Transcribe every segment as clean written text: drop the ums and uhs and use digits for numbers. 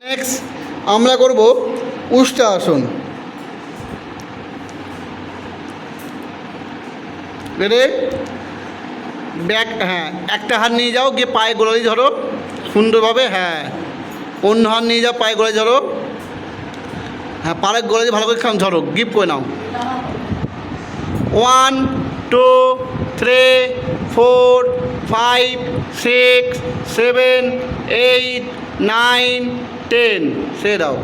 Next আমরা করব উষ্ট্রাসন। Ready? Back, হ্যাঁ, একটা হাত নিয়ে যাও, গিয়ে পায়ে গোড়ালি ধরো সুন্দরভাবে। হ্যাঁ, অন্য হাত নিয়ে যাও, পায়ে গোড়ালি ধরো। হ্যাঁ, পায়ের গোড়ালি ভালো করে ধরো, গিপ করে নাও। 1 2 3 4 5 6 7 8 9 10 সে দাও।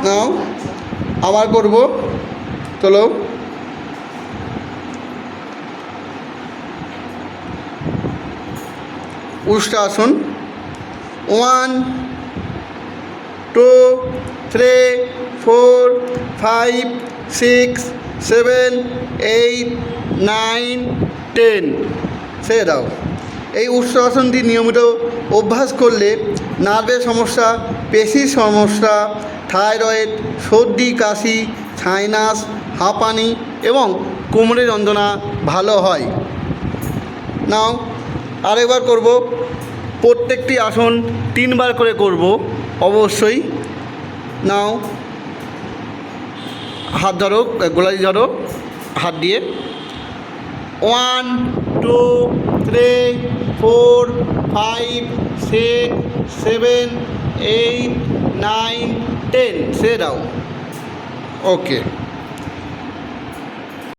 নাও আবার করব, চলো। উষ্ট্রাসন। 1 2 3 4 5 6 7 8 9 10 ছেড়ে দাও। এই উষ্ট্রাসনটি নিয়মিত অভ্যাস করলে নার্ভের সমস্যা, পেশির সমস্যা, থাইরয়েড, সর্দি কাশি, সাইনাস, হাঁপানি এবং কোমরের যন্ত্রণা ভালো হয়। নাও আরেকবার করব। প্রত্যেকটি আসন 3 বার করে করব অবশ্যই। নাও হাত ধরো, গোড়ালি ধরো হাত দিয়ে। 1 2 3 4 5 6 7 8 9 10 সে দাও। ওকে।